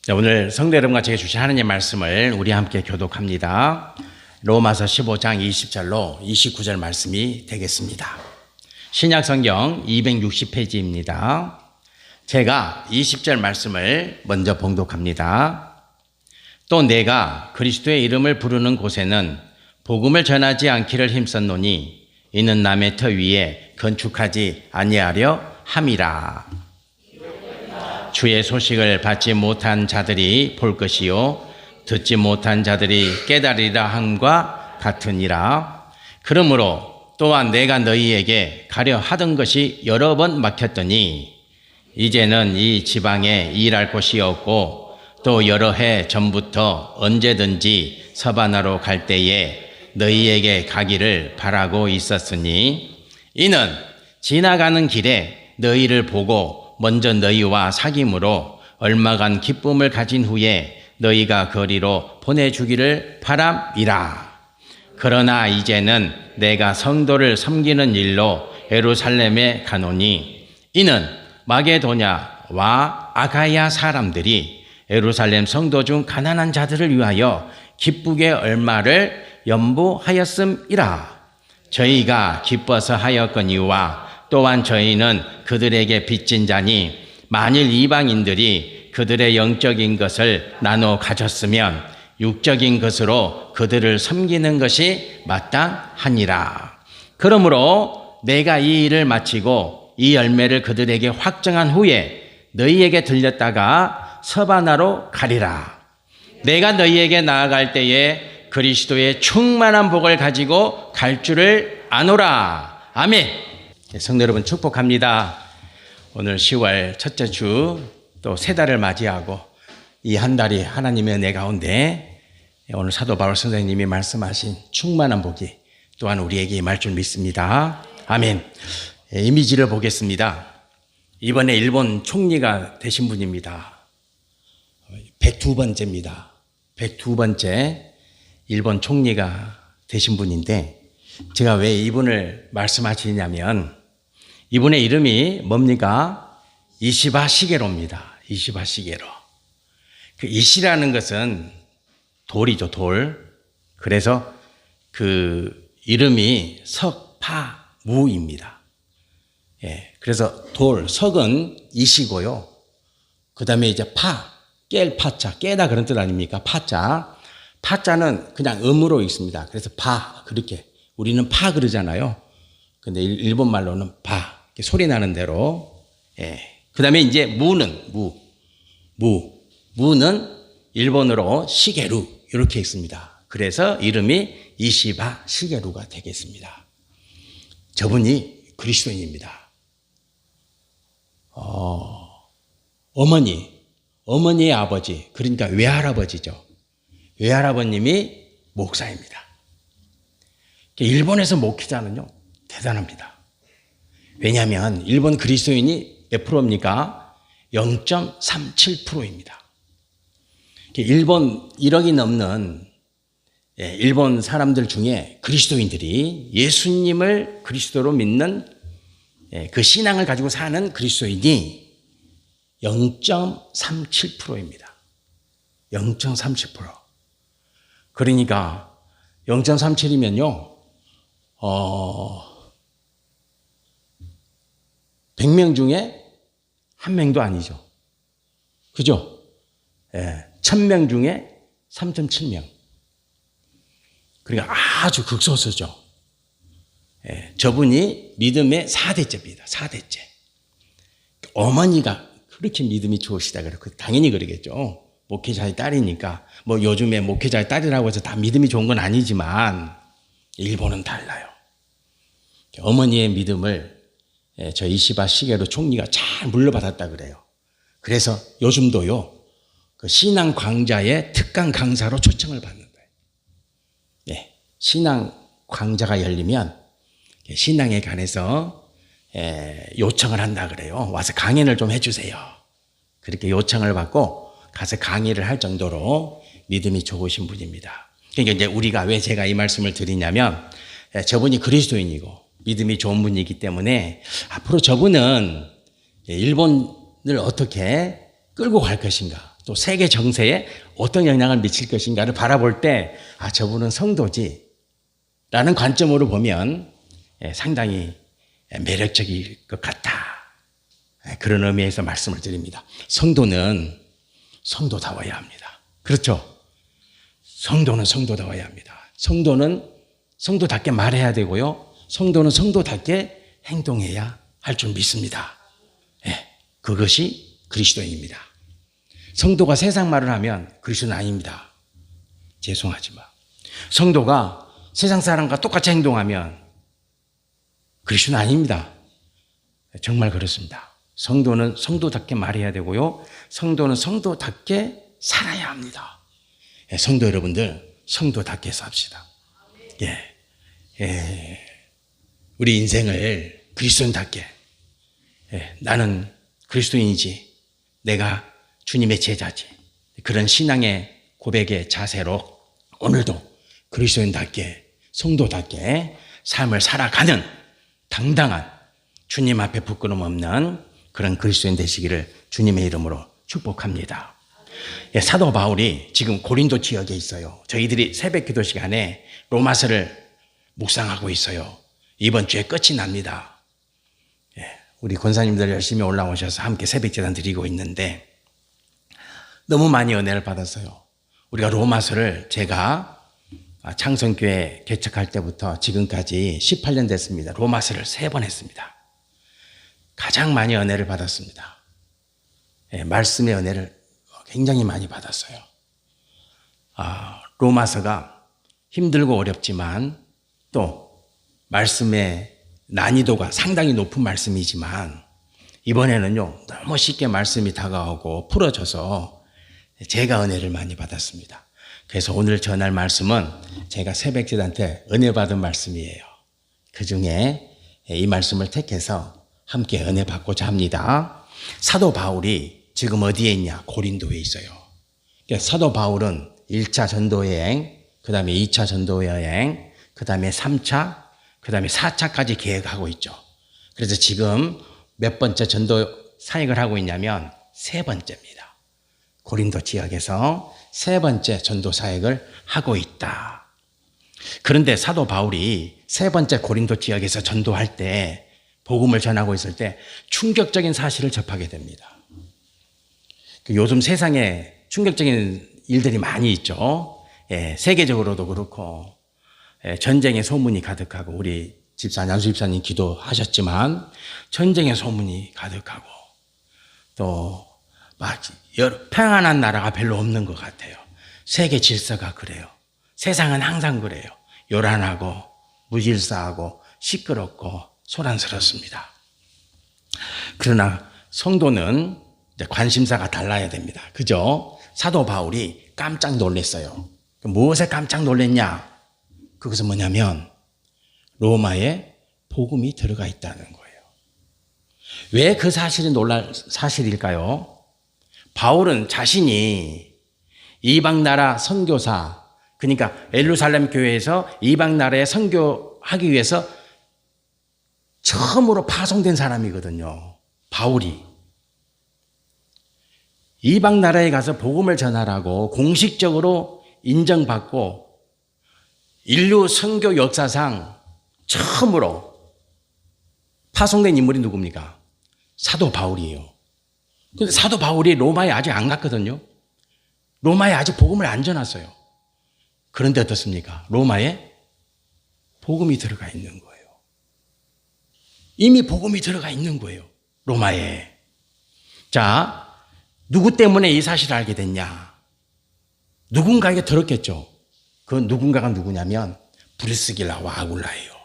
네, 오늘 성도 여러분과 제게 주신 하나님의 말씀을 우리 함께 교독합니다. 로마서 15장 20절로 29절 말씀이 되겠습니다. 신약성경 260페이지입니다. 제가 20절 말씀을 먼저 봉독합니다. 또 내가 그리스도의 이름을 부르는 곳에는 복음을 전하지 않기를 힘썼노니 이는 남의 터 위에 건축하지 아니하려 함이라. 주의 소식을 받지 못한 자들이 볼 것이요 듣지 못한 자들이 깨달으리라 함과 같으니라. 그러므로 또한 내가 너희에게 가려 하던 것이 여러 번 막혔더니 이제는 이 지방에 일할 곳이 없고 또 여러 해 전부터 언제든지 서바나로 갈 때에 너희에게 가기를 바라고 있었으니 이는 지나가는 길에 너희를 보고 먼저 너희와 사귐으로 얼마간 기쁨을 가진 후에 너희가 거리로 보내주기를 바람이라. 그러나 이제는 내가 성도를 섬기는 일로 예루살렘에 가노니 이는 마게도냐와 아가야 사람들이 예루살렘 성도 중 가난한 자들을 위하여 기쁘게 얼마를 연부하였음이라. 저희가 기뻐서 하였거니와 또한 저희는 그들에게 빚진 자니 만일 이방인들이 그들의 영적인 것을 나눠 가졌으면 육적인 것으로 그들을 섬기는 것이 마땅하니라. 그러므로 내가 이 일을 마치고 이 열매를 그들에게 확정한 후에 너희에게 들렸다가 서바나로 가리라. 내가 너희에게 나아갈 때에 그리스도의 충만한 복을 가지고 갈 줄을 아노라. 아멘. 성도 여러분 축복합니다. 오늘 10월 첫째 주 또 세 달을 맞이하고 이 한 달이 하나님의 은혜 가운데 오늘 사도 바울 선생님이 말씀하신 충만한 복이 또한 우리에게 임할 줄 믿습니다. 아멘. 이미지를 보겠습니다. 이번에 일본 총리가 되신 분입니다. 102번째입니다. 102번째 일본 총리가 되신 분인데 제가 왜 이분을 말씀하시냐면 이분의 이름이 뭡니까? 이시바 시게로입니다. 이시바 시게로. 그 이시라는 것은 돌이죠, 돌. 그래서 그 이름이 석파무입니다. 예, 그래서 돌, 석은 이시고요. 그 다음에 이제 깰 파자, 깨다 그런 뜻 아닙니까? 파자. 파자는 그냥 음으로 있습니다. 그래서 그렇게. 우리는 그러잖아요. 근데 일본 말로는 소리 나는 대로. 예. 그 다음에 이제 무는 일본어로 시게루 이렇게 있습니다. 그래서 이름이 이시바 시게루가 되겠습니다. 저분이 그리스도인입니다. 어머니의 아버지, 그러니까 외할아버지죠. 외할아버님이 목사입니다. 일본에서 목회자는요 대단합니다. 왜냐하면 일본 그리스도인이 몇 프로입니까? 0.37%입니다. 일본 1억이 넘는 일본 사람들 중에 그리스도인들이 예수님을 그리스도로 믿는 그 신앙을 가지고 사는 그리스도인이 0.37%입니다. 0.37%. 그러니까 0.37이면요 100명 중에 한 명도 아니죠. 그죠? 1000명 중에 3.7명. 그러니까 아주 극소수죠. 저분이 믿음의 4대째입니다. 4대째. 어머니가 그렇게 믿음이 좋으시다 그렇고 당연히 그러겠죠. 목회자의 딸이니까 뭐 요즘에 목회자의 딸이라고 해서 다 믿음이 좋은 건 아니지만 일본은 달라요. 어머니의 믿음을 저 이시바 시게루 총리가 잘 물려받았다 그래요. 그래서 요즘도요 그 신앙 광자의 특강 강사로 초청을 받는 거예요. 신앙 광자가 열리면 신앙에 관해서 요청을 한다 그래요. 와서 강연을 좀 해주세요. 그렇게 요청을 받고 가서 강의를 할 정도로 믿음이 좋으신 분입니다. 그러니까 이제 우리가 왜 제가 이 말씀을 드리냐면 저분이 그리스도인이고 믿음이 좋은 분이기 때문에 앞으로 저분은 일본을 어떻게 끌고 갈 것인가 또 세계 정세에 어떤 영향을 미칠 것인가를 바라볼 때 저분은 성도지 라는 관점으로 보면 상당히 매력적일 것 같다. 그런 의미에서 말씀을 드립니다. 성도는 성도다워야 합니다. 그렇죠? 성도는 성도다워야 합니다. 성도는 성도답게 말해야 되고요. 성도는 성도답게 행동해야 할 줄 믿습니다. 그것이 그리스도인입니다. 성도가 세상 말을 하면 그리스도는 아닙니다. 죄송하지만 성도가 세상 사람과 똑같이 행동하면 그리스도는 아닙니다. 정말 그렇습니다. 성도는 성도답게 말해야 되고요. 성도는 성도답게 살아야 합니다. 성도 여러분들, 성도답게 삽시다. 우리 인생을 그리스도인답게, 나는 그리스도인이지, 내가 주님의 제자지, 그런 신앙의 고백의 자세로 오늘도 그리스도인답게, 성도답게 삶을 살아가는 당당한 주님 앞에 부끄럼 없는 그런 그리스도인 되시기를 주님의 이름으로 축복합니다. 사도 바울이 지금 고린도 지역에 있어요. 저희들이 새벽 기도 시간에 로마서를 묵상하고 있어요. 이번 주에 끝이 납니다. 우리 권사님들 열심히 올라오셔서 함께 새벽 제단 드리고 있는데 너무 많이 은혜를 받았어요. 우리가 로마서를 제가 창성교회 개척할 때부터 지금까지 18년 됐습니다. 로마서를 3번 했습니다. 가장 많이 은혜를 받았습니다. 말씀의 은혜를 굉장히 많이 받았어요. 로마서가 힘들고 어렵지만 또 말씀의 난이도가 상당히 높은 말씀이지만 이번에는요 너무 쉽게 말씀이 다가오고 풀어져서 제가 은혜를 많이 받았습니다. 그래서 오늘 전할 말씀은 제가 새벽제단 때 은혜 받은 말씀이에요. 그 중에 이 말씀을 택해서 함께 은혜 받고자 합니다. 사도 바울이 지금 어디에 있냐? 고린도에 있어요. 사도 바울은 1차 전도여행, 그 다음에 2차 전도여행, 그 다음에 3차, 그 다음에 4차까지 계획하고 있죠. 그래서 지금 몇 번째 전도 사역을 하고 있냐면 3번째입니다. 고린도 지역에서 3번째 전도 사역을 하고 있다. 그런데 사도 바울이 3번째 고린도 지역에서 전도할 때 복음을 전하고 있을 때 충격적인 사실을 접하게 됩니다. 요즘 세상에 충격적인 일들이 많이 있죠. 세계적으로도 그렇고 전쟁의 소문이 가득하고 우리 집사 양수 집사님 기도하셨지만 전쟁의 소문이 가득하고 또 막 평안한 나라가 별로 없는 것 같아요. 세계 질서가 그래요. 세상은 항상 그래요. 요란하고 무질서하고 시끄럽고 소란스럽습니다. 그러나 성도는 관심사가 달라야 됩니다. 그죠? 사도 바울이 깜짝 놀랐어요. 무엇에 깜짝 놀랐냐? 그것은 뭐냐면 로마에 복음이 들어가 있다는 거예요. 왜 그 사실이 놀랄 사실일까요? 바울은 자신이 이방 나라 선교사, 그러니까 예루살렘 교회에서 이방 나라에 선교하기 위해서 처음으로 파송된 사람이거든요. 바울이 이방 나라에 가서 복음을 전하라고 공식적으로 인정받고 인류 선교 역사상 처음으로 파송된 인물이 누굽니까? 사도 바울이에요. 근데 사도 바울이 로마에 아직 안 갔거든요. 로마에 아직 복음을 안 전했어요. 그런데 어떻습니까? 로마에 복음이 들어가 있는 거예요. 이미 복음이 들어가 있는 거예요. 로마에. 자, 누구 때문에 이 사실을 알게 됐냐? 누군가에게 들었겠죠. 그 누군가가 누구냐면 브리스길라와 아굴라예요.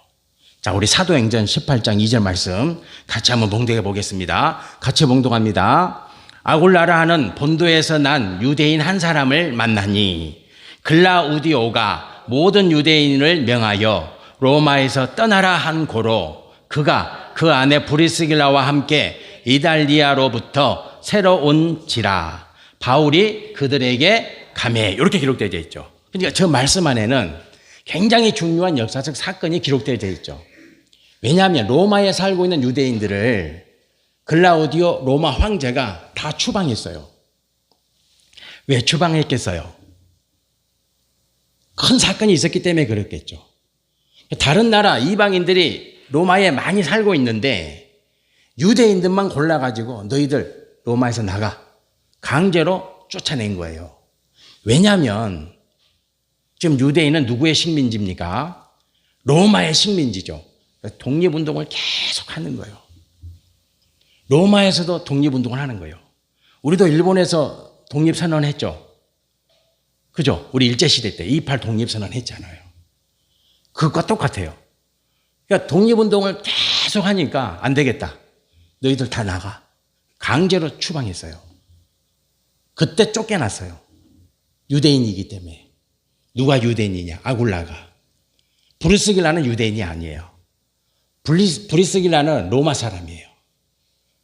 자, 우리 사도행전 18장 2절 말씀 같이 한번 봉독해 보겠습니다. 같이 봉독합니다. 아굴라라 하는 본도에서 난 유대인 한 사람을 만나니 글라우디오가 모든 유대인을 명하여 로마에서 떠나라 한 고로 그가 그 안에 브리스길라와 함께 이달리아로부터 새로 온지라 바울이 그들에게 가매 이렇게 기록되어 있죠. 그러니까 저 말씀 안에는 굉장히 중요한 역사적 사건이 기록되어 있죠. 왜냐하면 로마에 살고 있는 유대인들을 글라우디오 로마 황제가 다 추방했어요. 왜 추방했겠어요? 큰 사건이 있었기 때문에 그렇겠죠. 다른 나라 이방인들이 로마에 많이 살고 있는데 유대인들만 골라가지고 너희들 로마에서 나가. 강제로 쫓아낸 거예요. 왜냐하면 지금 유대인은 누구의 식민지입니까? 로마의 식민지죠. 독립운동을 계속 하는 거예요. 로마에서도 독립운동을 하는 거예요. 우리도 일본에서 독립선언 했죠. 그죠? 우리 일제시대 때 2.28 독립선언 했잖아요. 그것과 똑같아요. 그러니까 독립운동을 계속 하니까 안 되겠다. 너희들 다 나가. 강제로 추방했어요. 그때 쫓겨났어요. 유대인이기 때문에. 누가 유대인이냐? 아굴라가. 브리스길라는 유대인이 아니에요. 브리스길라는 로마 사람이에요.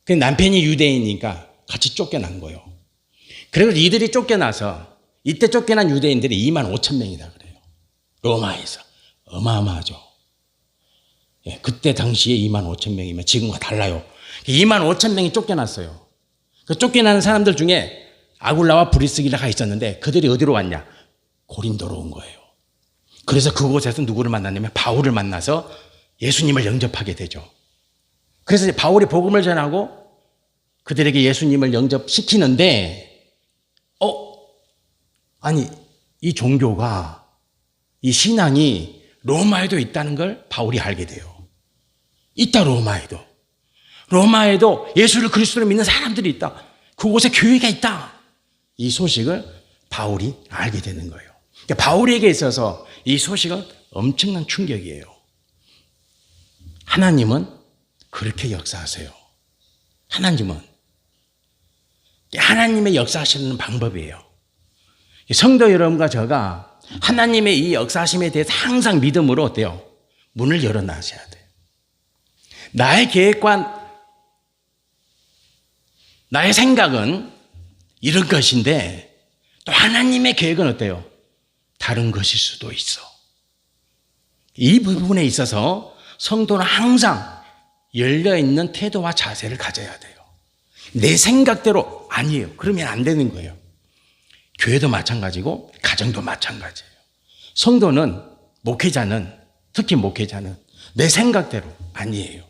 그 남편이 유대인이니까 같이 쫓겨난 거예요. 그래서 이들이 쫓겨나서 이때 쫓겨난 유대인들이 2만 5천 명이다 그래요. 로마에서. 어마어마하죠. 예, 그때 당시에 2만 5천 명이면 지금과 달라요. 2만 5천 명이 쫓겨났어요. 그 쫓겨나는 사람들 중에 아굴라와 브리스길라가 있었는데 그들이 어디로 왔냐? 고린도로 온 거예요. 그래서 그곳에서 누구를 만났냐면 바울을 만나서 예수님을 영접하게 되죠. 그래서 바울이 복음을 전하고 그들에게 예수님을 영접시키는데 아니 이 종교가 이 신앙이 로마에도 있다는 걸 바울이 알게 돼요. 있다 로마에도. 로마에도 예수를 그리스도로 믿는 사람들이 있다. 그곳에 교회가 있다. 이 소식을 바울이 알게 되는 거예요. 그러니까 바울에게 있어서 이 소식은 엄청난 충격이에요. 하나님은 그렇게 역사하세요. 하나님의 역사하시는 방법이에요. 성도 여러분과 저가 하나님의 이 역사하심에 대해서 항상 믿음으로 어때요? 문을 열어놔셔야 돼요. 나의 계획과 나의 생각은 이런 것인데 또 하나님의 계획은 어때요? 다른 것일 수도 있어. 이 부분에 있어서 성도는 항상 열려있는 태도와 자세를 가져야 돼요. 내 생각대로 아니에요. 그러면 안 되는 거예요. 교회도 마찬가지고 가정도 마찬가지예요. 성도는 특히 목회자는 내 생각대로 아니에요.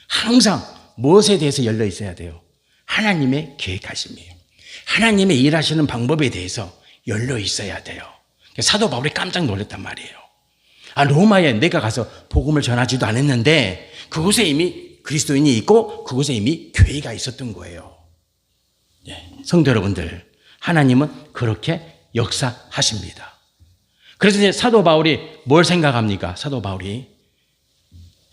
항상 무엇에 대해서 열려 있어야 돼요? 하나님의 계획하심이에요. 하나님의 일하시는 방법에 대해서 열려 있어야 돼요. 사도 바울이 깜짝 놀랐단 말이에요. 로마에 내가 가서 복음을 전하지도 않았는데 그곳에 이미 그리스도인이 있고 그곳에 이미 교회가 있었던 거예요. 성도 여러분들, 하나님은 그렇게 역사하십니다. 그래서 이제 사도 바울이 뭘 생각합니까? 사도 바울이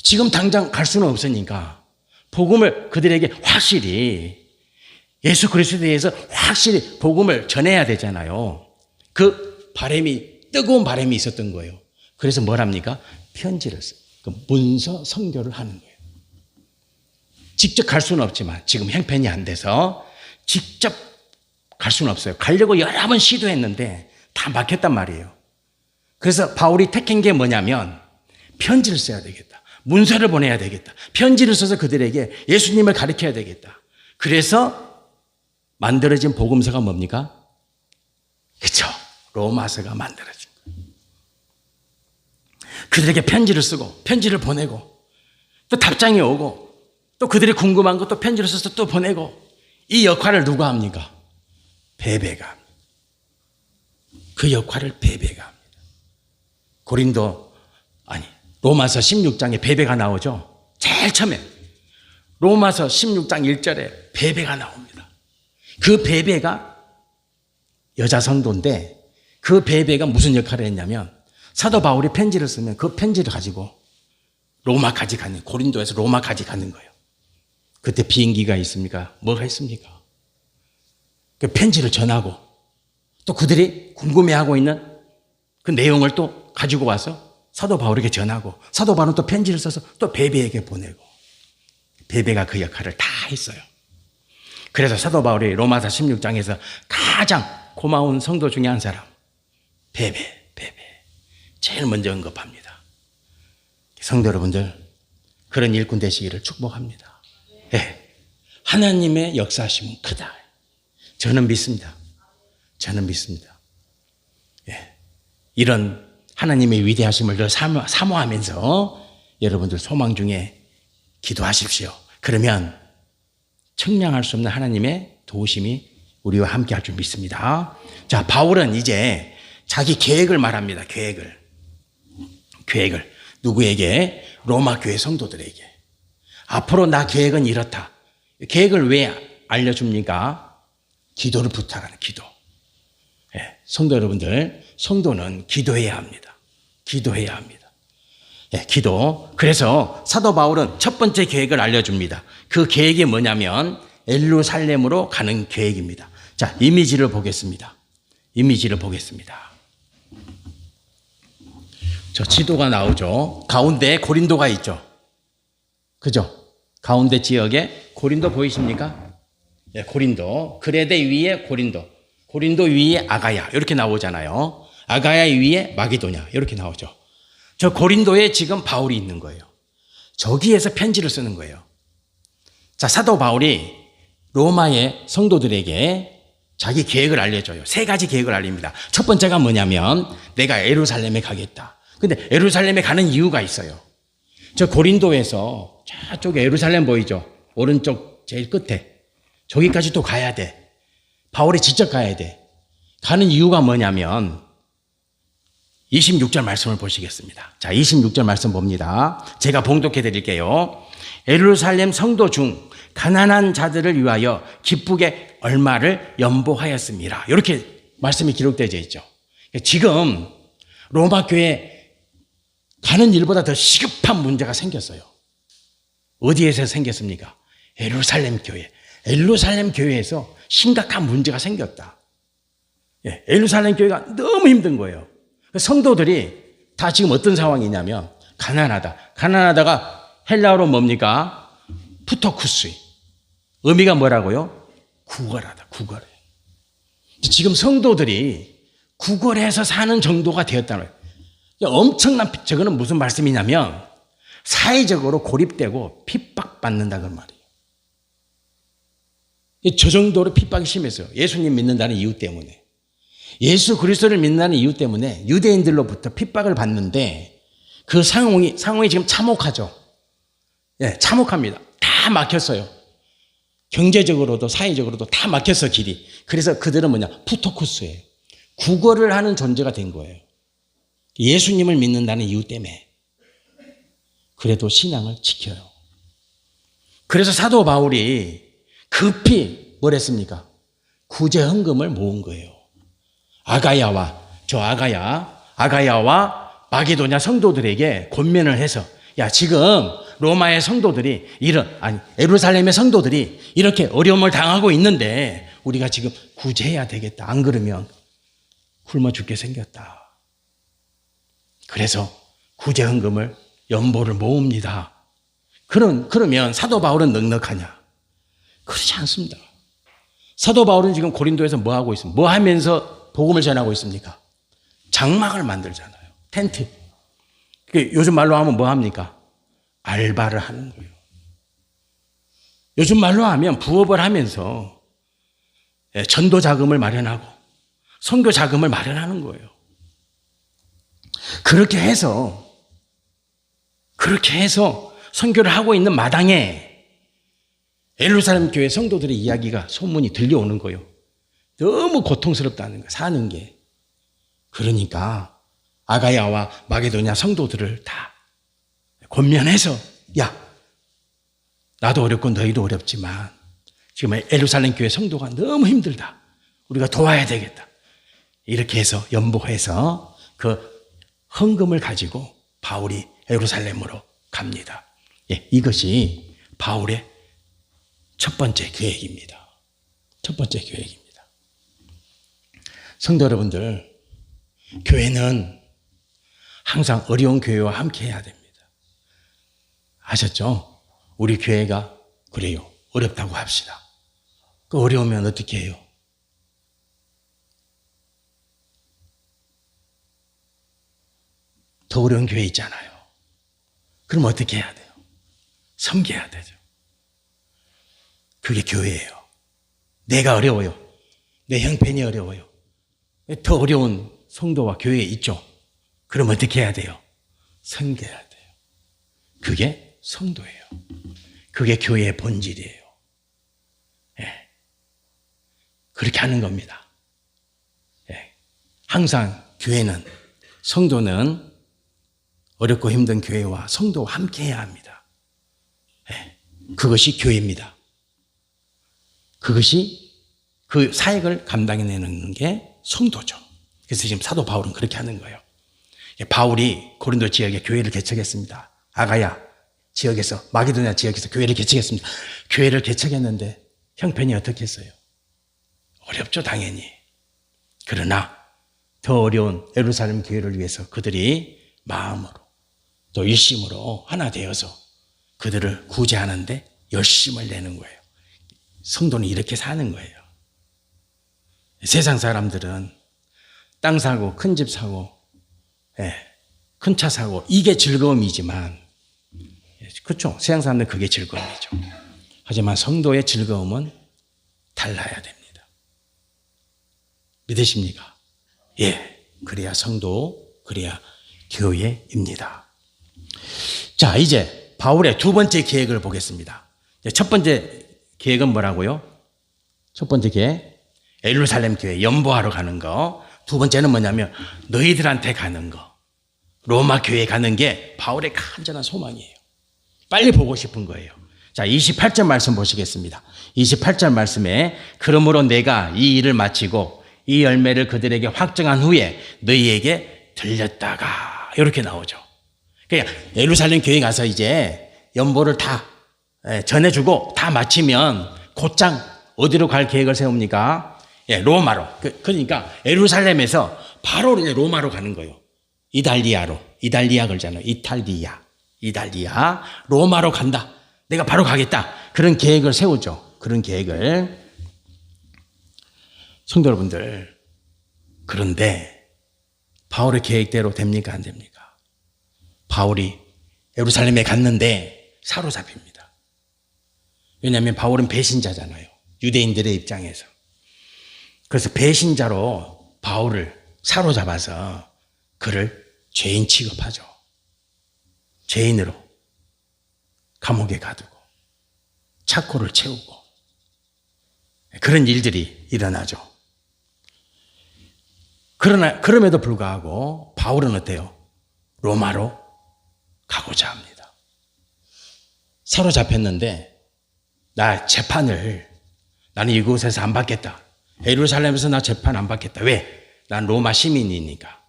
지금 당장 갈 수는 없으니까 복음을 그들에게 확실히 예수 그리스도에 대해서 확실히 복음을 전해야 되잖아요. 그 바람이 뜨거운 바람이 있었던 거예요. 그래서 뭘 합니까? 편지를 써요. 문서 선교를 하는 거예요. 직접 갈 수는 없지만 지금 형편이 안 돼서 직접 갈 수는 없어요. 가려고 여러 번 시도했는데 다 막혔단 말이에요. 그래서 바울이 택한 게 뭐냐면 편지를 써야 되겠다. 문서를 보내야 되겠다. 편지를 써서 그들에게 예수님을 가르쳐야 되겠다. 그래서 만들어진 복음서가 뭡니까? 그렇죠. 로마서가 만들어진 거예요. 그들에게 편지를 쓰고 편지를 보내고 또 답장이 오고 또 그들이 궁금한 거 또 편지를 써서 또 보내고 이 역할을 누가 합니까? 베베가 합니다. 그 역할을 베베가 합니다. 로마서 16장에 베베가 나오죠. 제일 처음에 로마서 16장 1절에 베베가 나옵니다. 그 베베가 여자 성도인데 그 베베가 무슨 역할을 했냐면 사도 바울이 편지를 쓰면 그 편지를 가지고 고린도에서 로마까지 가는 거예요. 그때 비행기가 있습니까? 뭐가 있습니까? 그 편지를 전하고 또 그들이 궁금해하고 있는 그 내용을 또 가지고 와서 사도 바울에게 전하고 사도 바울은 또 편지를 써서 또 베베에게 보내고 베베가 그 역할을 다 했어요. 그래서 사도 바울이 로마서 16장에서 가장 고마운 성도 중에 한 사람 베베 제일 먼저 언급합니다. 성도 여러분들 그런 일꾼 되시기를 축복합니다. 네. 하나님의 역사하심은 크다. 저는 믿습니다. 저는 믿습니다. 예. 이런 하나님의 위대하심을 더 사모하면서 여러분들 소망 중에 기도하십시오. 그러면 측량할 수 없는 하나님의 도우심이 우리와 함께 할 줄 믿습니다. 자, 바울은 이제 자기 계획을 말합니다. 계획을. 누구에게? 로마 교회 성도들에게. 앞으로 나 계획은 이렇다. 계획을 왜 알려줍니까? 기도를 부탁하는 기도. 예, 성도 여러분들, 성도는 기도해야 합니다. 기도해야 합니다. 예, 기도. 그래서 사도 바울은 첫 번째 계획을 알려줍니다. 그 계획이 뭐냐면 예루살렘으로 가는 계획입니다. 자, 이미지를 보겠습니다. 저 지도가 나오죠. 가운데 고린도가 있죠. 그죠? 가운데 지역에 고린도 보이십니까? 네, 고린도. 그레데 위에 고린도. 고린도 위에 아가야. 이렇게 나오잖아요. 아가야 위에 마게도냐. 이렇게 나오죠. 저 고린도에 지금 바울이 있는 거예요. 저기에서 편지를 쓰는 거예요. 자, 사도 바울이 로마의 성도들에게 자기 계획을 알려줘요. 3가지 계획을 알립니다. 첫 번째가 뭐냐면 내가 예루살렘에 가겠다. 근데 예루살렘에 가는 이유가 있어요. 저 고린도에서 저쪽에 예루살렘 보이죠? 오른쪽 제일 끝에. 저기까지 또 가야 돼. 바울이 직접 가야 돼. 가는 이유가 뭐냐면 26절 말씀을 보시겠습니다. 자, 26절 말씀 봅니다. 제가 봉독해 드릴게요. 예루살렘 성도 중 가난한 자들을 위하여 기쁘게 얼마를 연보하였습니다. 이렇게 말씀이 기록되어 있죠. 지금 로마 교회에 가는 일보다 더 시급한 문제가 생겼어요. 어디에서 생겼습니까? 예루살렘 교회. 예루살렘 교회에서 심각한 문제가 생겼다. 예, 예루살렘 교회가 너무 힘든 거예요. 성도들이 다 지금 어떤 상황이냐면 가난하다. 가난하다가 헬라어로 뭡니까? 푸토쿠스이. 의미가 뭐라고요? 구걸하다. 구걸해. 지금 성도들이 구걸해서 사는 정도가 되었다는 거예요. 엄청난, 저거는 무슨 말씀이냐면 사회적으로 고립되고 핍박받는다 그 말이에요. 저 정도로 핍박이 심했어요. 예수님 믿는다는 이유 때문에. 예수 그리스도를 믿는다는 이유 때문에 유대인들로부터 핍박을 받는데 그 상황이 지금 참혹하죠. 예, 참혹합니다. 다 막혔어요. 경제적으로도 사회적으로도 다 막혔어, 길이. 그래서 그들은 뭐냐? 푸토쿠스예요. 구걸을 하는 존재가 된 거예요. 예수님을 믿는다는 이유 때문에. 그래도 신앙을 지켜요. 그래서 사도 바울이 급히 뭘 했습니까? 구제 헌금을 모은 거예요. 아가야와 마게도냐 성도들에게 권면을 해서 야, 지금 로마의 성도들이 예루살렘의 성도들이 이렇게 어려움을 당하고 있는데 우리가 지금 구제해야 되겠다. 안 그러면 굶어 죽게 생겼다. 그래서 구제 헌금을 연보를 모읍니다. 그러면 사도 바울은 넉넉하냐? 그렇지 않습니다. 사도 바울은 지금 고린도에서 뭐 하고 있습니까? 뭐 하면서 복음을 전하고 있습니까? 장막을 만들잖아요. 텐트. 요즘 말로 하면 뭐 합니까? 알바를 하는 거예요. 요즘 말로 하면 부업을 하면서 전도 자금을 마련하고 선교 자금을 마련하는 거예요. 그렇게 해서 선교를 하고 있는 마당에 예루살렘 교회 성도들의 이야기가 소문이 들려오는 거예요. 너무 고통스럽다는 거, 사는 게. 그러니까 아가야와 마게도냐 성도들을 다 권면해서 야, 나도 어렵고 너희도 어렵지만 지금 예루살렘 교회 성도가 너무 힘들다. 우리가 도와야 되겠다. 이렇게 해서 연보해서 그 헌금을 가지고 바울이 예루살렘으로 갑니다. 예, 이것이 바울의 첫 번째 계획입니다. 첫 번째 계획입니다. 성도 여러분들, 교회는 항상 어려운 교회와 함께 해야 됩니다. 아셨죠? 우리 교회가 그래요. 어렵다고 합시다. 그 어려우면 어떻게 해요? 더 어려운 교회 있잖아요. 그럼 어떻게 해야 돼요? 섬겨야 되죠. 그게 교회예요. 내가 어려워요. 내 형편이 어려워요. 더 어려운 성도와 교회에 있죠. 그럼 어떻게 해야 돼요? 섬겨야 돼요. 그게 성도예요. 그게 교회의 본질이에요. 예. 그렇게 하는 겁니다. 예. 항상 교회는, 성도는 어렵고 힘든 교회와 성도와 함께 해야 합니다. 예. 그것이 교회입니다. 그것이 그 사역을 감당해내는 게 성도죠. 그래서 지금 사도 바울은 그렇게 하는 거예요. 바울이 고린도 지역에 교회를 개척했습니다. 아가야 지역에서, 마게도냐 지역에서 교회를 개척했습니다. 교회를 개척했는데 형편이 어떻겠어요? 어렵죠, 당연히. 그러나 더 어려운 예루살렘 교회를 위해서 그들이 마음으로 또 일심으로 하나 되어서 그들을 구제하는데 열심을 내는 거예요. 성도는 이렇게 사는 거예요. 세상 사람들은 땅 사고 큰 집 사고 큰 차 사고 이게 즐거움이지만, 그렇죠? 세상 사람들은 그게 즐거움이죠. 하지만 성도의 즐거움은 달라야 됩니다. 믿으십니까? 예, 그래야 성도, 그래야 교회입니다. 자, 이제 바울의 두 번째 계획을 보겠습니다. 첫 번째 계획은 뭐라고요? 첫 번째 계획, 예루살렘 교회 연보하러 가는 거. 두 번째는 뭐냐면 너희들한테 가는 거. 로마 교회에 가는 게 바울의 간절한 소망이에요. 빨리 보고 싶은 거예요. 자, 28절 말씀 보시겠습니다. 28절 말씀에 그러므로 내가 이 일을 마치고 이 열매를 그들에게 확정한 후에 너희에게 들렸다가 이렇게 나오죠. 그러니까 예루살렘 교회 가서 이제 연보를 다 전해주고 다 마치면 곧장 어디로 갈 계획을 세웁니까? 예, 로마로. 그러니까 예루살렘에서 바로 이제 로마로 가는 거예요. 이달리아로. 이달리아 걸잖아요. 이달리아. 로마로 간다. 내가 바로 가겠다. 그런 계획을 세우죠. 그런 계획을. 성도 여러분들, 그런데 바울의 계획대로 됩니까? 안 됩니까? 바울이 예루살렘에 갔는데 사로잡힙니다. 왜냐하면 바울은 배신자잖아요. 유대인들의 입장에서. 그래서 배신자로 바울을 사로잡아서 그를 죄인 취급하죠. 죄인으로 감옥에 가두고 착고를 채우고 그런 일들이 일어나죠. 그럼에도 불구하고 바울은 어때요? 로마로 가고자 합니다. 사로잡혔는데 나는 이곳에서 안 받겠다. 예루살렘에서 나 재판 안 받겠다. 왜? 난 로마 시민이니까.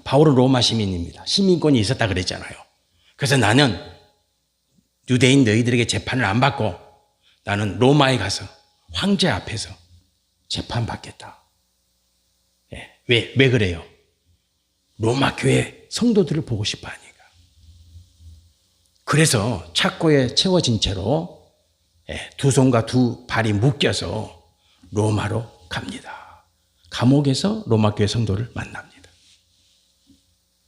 바울은 로마 시민입니다. 시민권이 있었다 그랬잖아요. 그래서 나는 유대인 너희들에게 재판을 안 받고 나는 로마에 가서 황제 앞에서 재판받겠다. 왜 그래요? 로마 교회 성도들을 보고 싶어 하니까. 그래서 착고에 채워진 채로 두 손과 두 발이 묶여서 로마로 갑니다. 감옥에서 로마 교회 성도를 만납니다.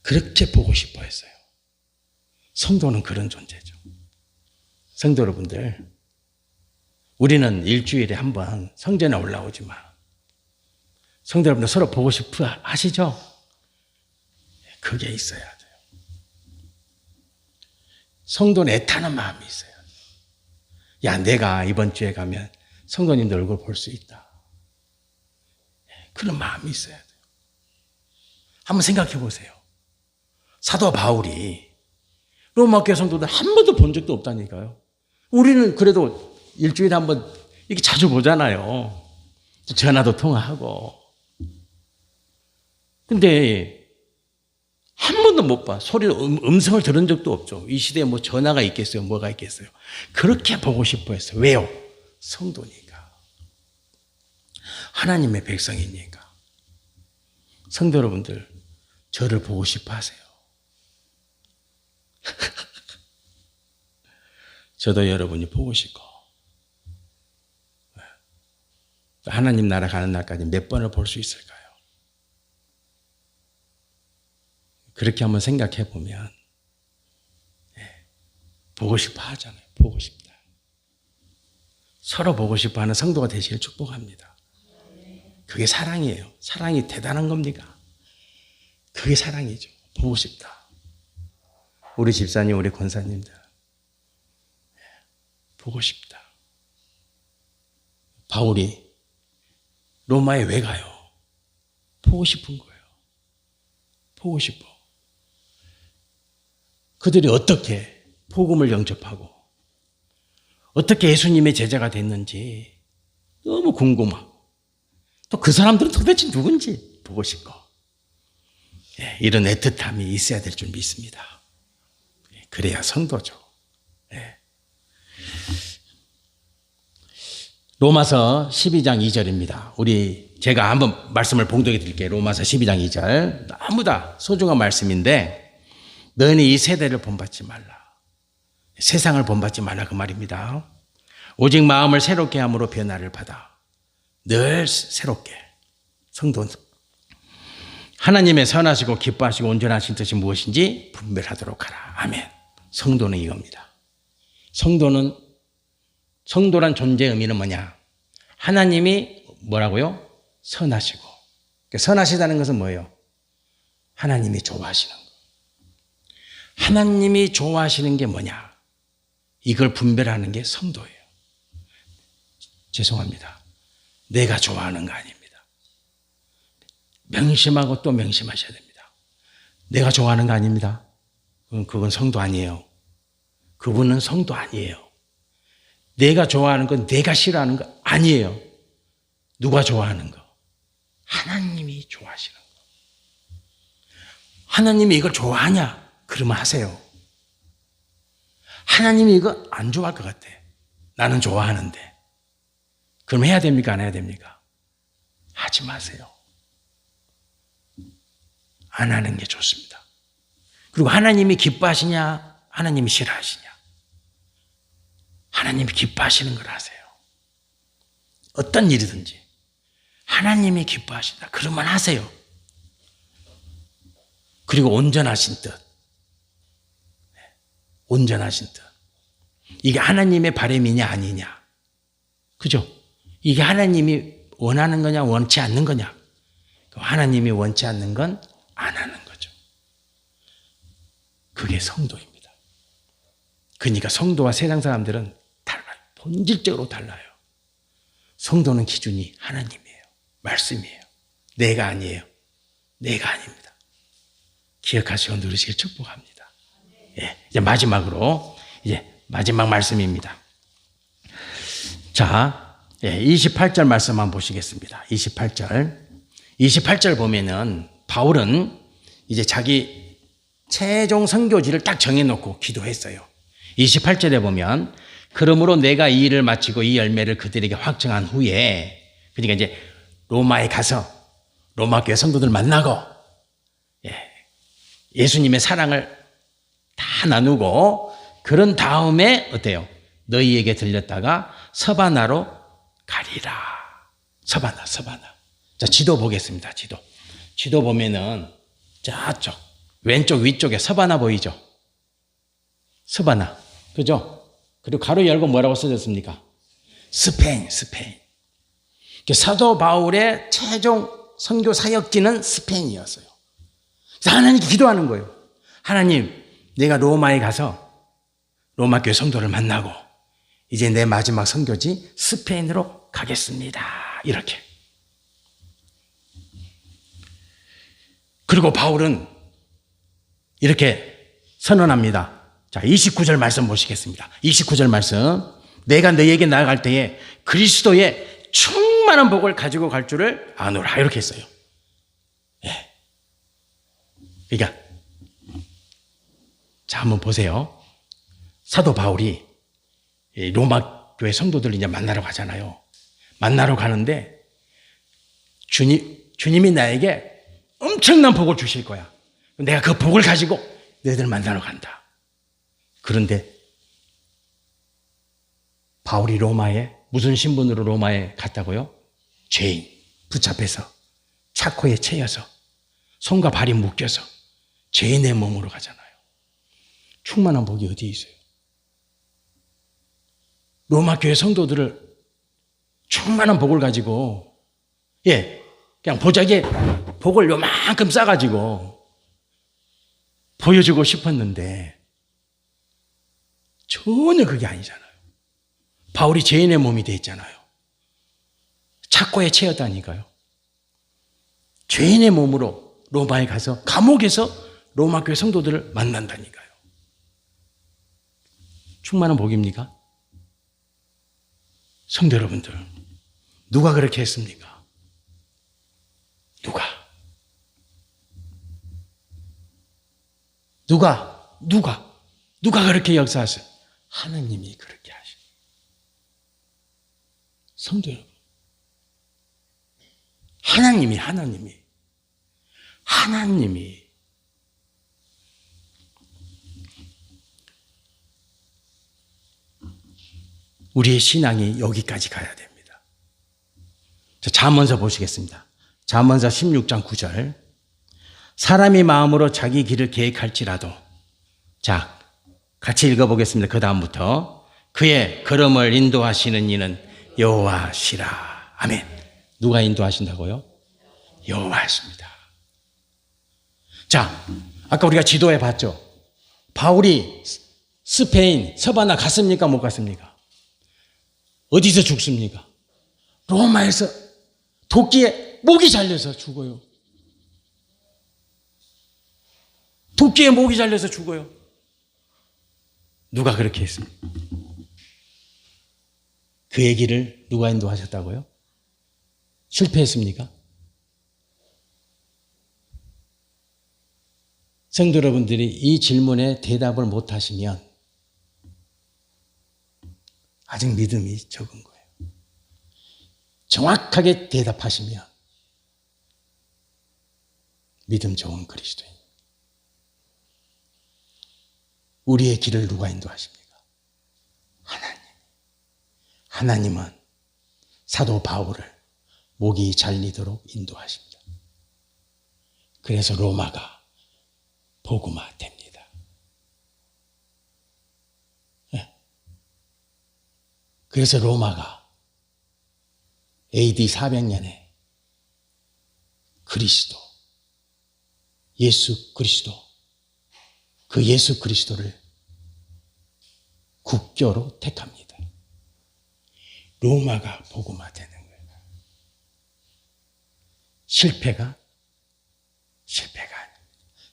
그렇게 보고 싶어 했어요. 성도는 그런 존재죠. 성도 여러분들, 우리는 일주일에 한 번 성전에 올라오지만 성도 여러분들 서로 보고 싶어 하시죠? 그게 있어야 돼요. 성도는 애타는 마음이 있어요. 야, 내가 이번 주에 가면 성도님들 얼굴 볼 수 있다. 그런 마음이 있어야 돼요. 한번 생각해 보세요. 사도 바울이 로마 교회 성도들 한 번도 본 적도 없다니까요. 우리는 그래도 일주일에 한 번 이렇게 자주 보잖아요. 전화도 통화하고. 근데 한 번도 못 봐. 음성을 들은 적도 없죠. 이 시대에 뭐 전화가 있겠어요? 뭐가 있겠어요? 그렇게 보고 싶어 했어요. 왜요? 성도니까. 하나님의 백성이니까. 성도 여러분들, 저를 보고 싶어 하세요. 저도 여러분이 보고 싶고, 하나님 나라 가는 날까지 몇 번을 볼 수 있을까요? 그렇게 한번 생각해 보면 보고 싶어 하잖아요. 보고 싶다. 서로 보고 싶어 하는 성도가 되시길 축복합니다. 그게 사랑이에요. 사랑이 대단한 겁니까? 그게 사랑이죠. 보고 싶다. 우리 집사님, 우리 권사님들 보고 싶다. 바울이 로마에 왜 가요? 보고 싶은 거예요. 보고 싶어. 그들이 어떻게 복음을 영접하고 어떻게 예수님의 제자가 됐는지 너무 궁금하고 또 그 사람들은 도대체 누군지 보고 싶고 이런 애틋함이 있어야 될 줄 믿습니다. 그래야 성도죠. 로마서 12장 2절입니다. 제가 한번 말씀을 봉독해 드릴게요. 로마서 12장 2절. 너무 다 소중한 말씀인데 너희는 이 세대를 본받지 말라. 세상을 본받지 말라 그 말입니다. 오직 마음을 새롭게 함으로 변화를 받아. 늘 새롭게. 성도는 하나님의 선하시고 기뻐하시고 온전하신 뜻이 무엇인지 분별하도록 하라. 아멘. 성도는 이겁니다. 성도란 존재의 의미는 뭐냐? 하나님이 뭐라고요? 선하시고. 선하시다는 것은 뭐예요? 하나님이 좋아하시는 거. 하나님이 좋아하시는 게 뭐냐? 이걸 분별하는 게 성도예요. 죄송합니다. 내가 좋아하는 거 아닙니다. 명심하고 또 명심하셔야 됩니다. 내가 좋아하는 거 아닙니다. 그건 성도 아니에요. 그분은 성도 아니에요. 내가 좋아하는 건 내가 싫어하는 거 아니에요. 누가 좋아하는 거? 하나님이 좋아하시는 거. 하나님이 이걸 좋아하냐? 그러면 하세요. 하나님이 이거 안 좋아할 것 같아. 나는 좋아하는데. 그럼 해야 됩니까? 안 해야 됩니까? 하지 마세요. 안 하는 게 좋습니다. 그리고 하나님이 기뻐하시냐? 하나님이 싫어하시냐? 하나님이 기뻐하시는 걸 하세요. 어떤 일이든지 하나님이 기뻐하신다. 그러면 하세요. 그리고 온전하신 뜻. 온전하신 뜻. 이게 하나님의 바람이냐 아니냐. 그죠? 이게 하나님이 원하는 거냐 원치 않는 거냐. 하나님이 원치 않는 건 안 하는 거죠. 그게 성도입니다. 그러니까 성도와 세상 사람들은 달라요. 본질적으로 달라요. 성도는 기준이 하나님이에요. 말씀이에요. 내가 아니에요. 내가 아닙니다. 기억하시고 누리시길 축복합니다. 이제 마지막으로 마지막 말씀입니다. 자, 28절 말씀 한번 보시겠습니다. 28절 보면은 바울은 이제 자기 최종 선교지를 딱 정해놓고 기도했어요. 28절에 보면 그러므로 내가 이 일을 마치고 이 열매를 그들에게 확증한 후에 그러니까 이제 로마에 가서 로마 교회 성도들 만나고 예수님의 사랑을 다 나누고 그런 다음에 어때요? 너희에게 들렸다가 서바나로 가리라. 서바나. 자, 지도 보겠습니다. 지도 보면은 저쪽 왼쪽 위쪽에 서바나 보이죠? 서바나. 그죠? 그리고 가로 열고 뭐라고 써졌습니까? 스페인. 사도 바울의 최종 선교 사역지는 스페인이었어요. 그래서 하나님께 기도하는 거예요. 하나님, 내가 로마에 가서 로마 교회 성도를 만나고 이제 내 마지막 선교지 스페인으로 가겠습니다. 이렇게. 그리고 바울은 이렇게 선언합니다. 자, 29절 말씀 보시겠습니다. 29절 말씀. 내가 너희에게 나아갈 때에 그리스도의 충만한 복을 가지고 갈 줄을 아노라. 이렇게 했어요. 그러니까 자, 한번 보세요. 사도 바울이 로마 교회 성도들 이제 만나러 가잖아요. 만나러 가는데 주님이 나에게 엄청난 복을 주실 거야. 내가 그 복을 가지고 너희들 만나러 간다. 그런데 바울이 로마에 무슨 신분으로 로마에 갔다고요? 죄인 붙잡혀서 차코에 채여서 손과 발이 묶여서 죄인의 몸으로 가잖아요. 충만한 복이 어디에 있어요? 로마 교회 성도들을 충만한 복을 가지고 그냥 보자기에 복을 요만큼 싸가지고 보여주고 싶었는데 전혀 그게 아니잖아요. 바울이 죄인의 몸이 돼 있잖아요. 착고에 채였다니까요. 죄인의 몸으로 로마에 가서 감옥에서 로마 교회 성도들을 만난다니까요. 충만한 복입니까? 성도 여러분들, 누가 그렇게 했습니까? 누가 그렇게 역사하세요? 하나님이 그렇게 하시고. 성도 여러분, 하나님이 우리의 신앙이 여기까지 가야 됩니다. 자, 잠언서 보시겠습니다. 잠언서 16장 9절. 사람이 마음으로 자기 길을 계획할지라도, 자, 같이 읽어보겠습니다. 그 다음부터. 그의 걸음을 인도하시는 이는 여호와시라. 아멘. 누가 인도하신다고요? 여호와십니다. 자, 아까 우리가 지도에 봤죠? 바울이 스페인, 서바나 갔습니까? 못 갔습니까? 어디서 죽습니까? 로마에서 도끼에 목이 잘려서 죽어요. 도끼에 목이 잘려서 죽어요. 누가 그렇게 했습니까? 그의 길을 누가 인도하셨다고요? 실패했습니까? 성도 여러분들이 이 질문에 대답을 못하시면 아직 믿음이 적은 거예요. 정확하게 대답하시면 믿음 좋은 그리스도인. 우리의 길을 누가 인도하십니까? 하나님. 하나님은 사도 바울을 목이 잘리도록 인도하십니다. 그래서 로마가 복음화 됩니다. 그래서 로마가 AD 400년에 그리스도, 예수 그리스도, 그 예수 그리스도를 국교로 택합니다. 로마가 복음화 되는 거예요. 실패가 아닙니다.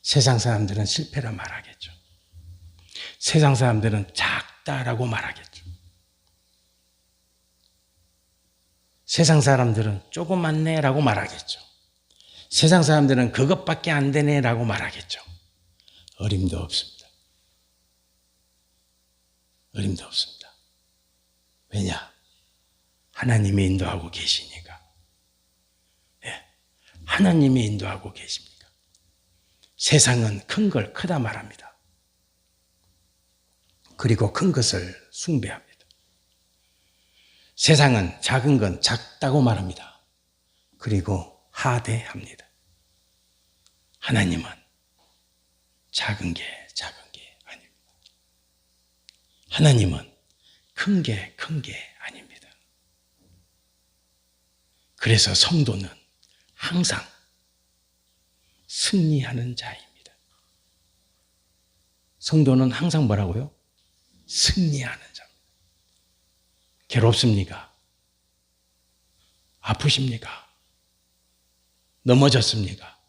세상 사람들은 실패라 말하겠죠. 세상 사람들은 작다라고 말하겠죠. 세상 사람들은 조그맣네라고 말하겠죠. 세상 사람들은 그것밖에 안 되네라고 말하겠죠. 어림도 없습니다. 어림도 없습니다. 왜냐? 하나님이 인도하고 계시니까. 네. 하나님이 인도하고 계십니까? 세상은 큰 걸 크다 말합니다. 그리고 큰 것을 숭배합니다. 세상은 작은 건 작다고 말합니다. 그리고 하대합니다. 하나님은 작은 게 아닙니다. 하나님은 큰 게 아닙니다. 그래서 성도는 항상 승리하는 자입니다. 성도는 항상 뭐라고요? 승리하는 자입니다. 괴롭습니까? 아프십니까? 넘어졌습니까?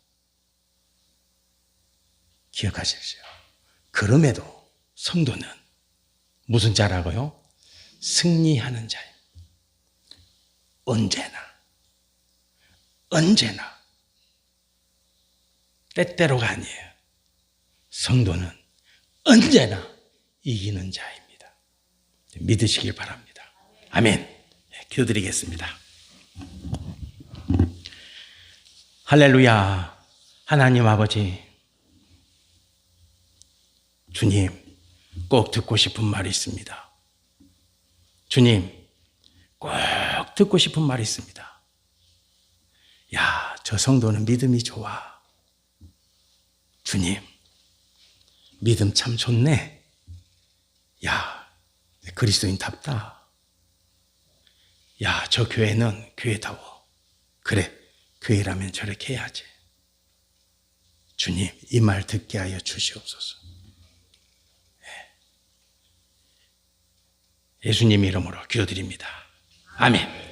기억하십시오. 그럼에도 성도는 무슨 자라고요? 승리하는 자입니다. 언제나 때때로가 아니에요. 성도는 언제나 이기는 자입니다. 믿으시길 바랍니다. 아멘. 기도드리겠습니다. 할렐루야. 하나님 아버지, 주님, 꼭 듣고 싶은 말이 있습니다. 주님, 꼭 듣고 싶은 말이 있습니다. 야, 저 성도는 믿음이 좋아. 주님, 믿음 참 좋네. 야, 그리스도인답다. 야, 저 교회는 교회다워. 그래, 교회라면 저렇게 해야지. 주님, 이 말 듣게 하여 주시옵소서. 예수님 이름으로 기도드립니다. 아멘.